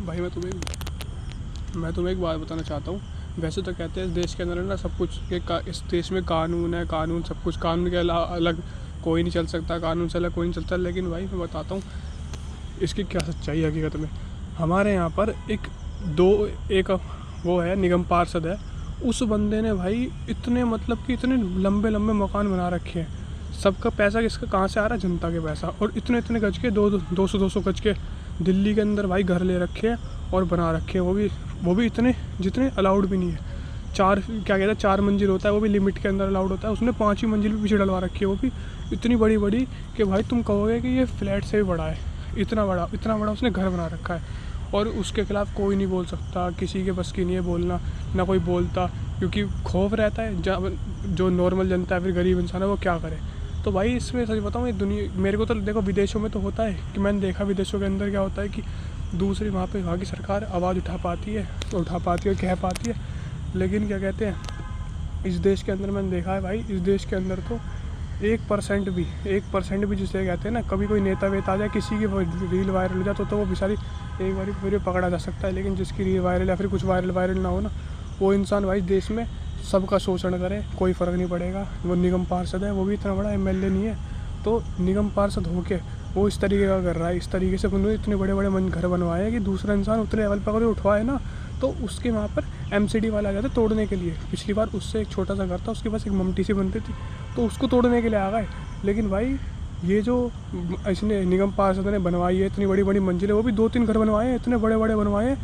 भाई मैं तुम्हें एक बात बताना चाहता हूँ। वैसे तो कहते हैं इस देश के अंदर ना सब कुछ इस देश में कानून है, कानून सब कुछ, कानून के अलग कोई नहीं चल सकता, कानून से अलग कोई नहीं चलता। लेकिन भाई मैं बताता हूँ इसकी क्या सच्चाई है हकीकत में। हमारे यहाँ पर एक वो है, निगम पार्षद है। उस बंदे ने भाई इतने मतलब कि इतने लंबे लंबे मकान बना रखे हैं। सबका पैसा किसका कहाँ से आ रहा है? जनता के पैसा। और इतने इतने गज के 200 गज के दिल्ली के अंदर भाई घर ले रखे हैं और बना रखे हैं। वो भी इतने जितने अलाउड भी नहीं है। क्या कहते हैं 4 मंजिल होता है, वो भी लिमिट के अंदर अलाउड होता है। उसने 5वीं मंजिल भी पीछे डलवा रखी है, वो भी इतनी बड़ी बड़ी कि भाई तुम कहोगे कि ये फ्लैट से भी बड़ा है। इतना बड़ा उसने घर बना रखा है। और उसके खिलाफ कोई नहीं बोल सकता, किसी के बस की नहीं है बोलना, ना कोई बोलता, क्योंकि खौफ रहता है जो नॉर्मल जनता है, फिर गरीब इंसान है, वो क्या करे। तो भाई इसमें सच बताऊँ, ये दुनिया मेरे को तो देखो विदेशों में तो होता है कि मैंने देखा विदेशों के अंदर क्या होता है कि दूसरी वहाँ की सरकार आवाज़ उठा पाती है, कह पाती है। लेकिन क्या कहते हैं इस देश के अंदर मैंने देखा है भाई, इस देश के अंदर तो 1% भी जिसे कहते हैं ना, कभी कोई नेता वेता आ जाए, किसी की रील वायरल हो जाए तो वो बेचारी एक बार फिर पकड़ा जा सकता है। लेकिन जिसकी रील वायरल या फिर कुछ वायरल ना हो ना, वो इंसान भाई देश में सबका शोषण करे, कोई फ़र्क नहीं पड़ेगा। वो निगम पार्षद है, वो भी इतना बड़ा MLA नहीं है, तो निगम पार्षद होके वो इस तरीके का कर रहा है। इस तरीके से उन्होंने इतने बड़े बड़े घर बनवाए हैं कि दूसरा इंसान उतने लेवल पर अगर उठवाए ना, तो उसके वहाँ पर MCD वाला आ जाता तोड़ने के लिए। पिछली बार उससे एक छोटा सा घर था, उसके पास एक ममटी सी बनती थी, तो उसको तोड़ने के लिए आ गए। लेकिन भाई ये जो इसने निगम पार्षद ने बनवाई है इतनी बड़ी बड़ी मंजिलें, वो भी 2-3 घर बनवाए हैं, इतने बड़े बड़े बनवाए हैं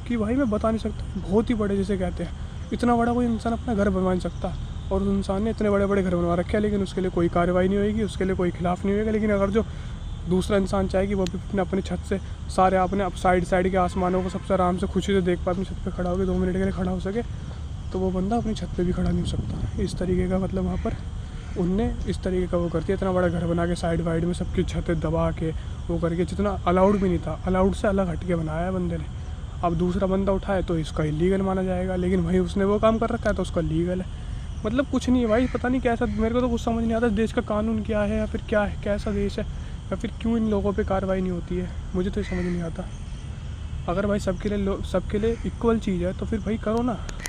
कि भाई मैं बता नहीं सकता, बहुत ही बड़े जिसे कहते हैं। इतना बड़ा कोई इंसान अपना घर बनवा नहीं सकता, और उस इंसान ने इतने बड़े बड़े घर बनवा रखे हैं। लेकिन उसके लिए कोई कार्रवाई नहीं होगी, उसके लिए कोई खिलाफ नहीं होगा। लेकिन अगर जो दूसरा इंसान चाहे कि वो भी अपनी छत से सारे अपने साइड के आसमानों को सबसे आराम से खुशी से देख पाए, अपनी छत पे खड़ा होकर 2 मिनट के लिए खड़ा हो सके, तो वो बंदा अपनी छत पे भी खड़ा नहीं हो सकता। इस तरीके का मतलब वहाँ पर उनने इस तरीके का वो करती है, इतना बड़ा घर बना के साइड वाइड में सबकी छतें दबा के वो करके, जितना अलाउड भी नहीं था, अलाउड से अलग हट के बनाया है बंदे ने। अब दूसरा बंदा उठाए तो इसका इलीगल माना जाएगा, लेकिन भाई उसने वो काम कर रखा है तो उसका लीगल है। मतलब कुछ नहीं है भाई, पता नहीं कैसा, मेरे को तो कुछ समझ नहीं आता देश का कानून क्या है, या फिर क्या है, कैसा देश है, या फिर क्यों इन लोगों पे कार्रवाई नहीं होती है, मुझे तो समझ नहीं आता। अगर भाई सबके लिए इक्वल चीज़ है तो फिर भाई करो ना।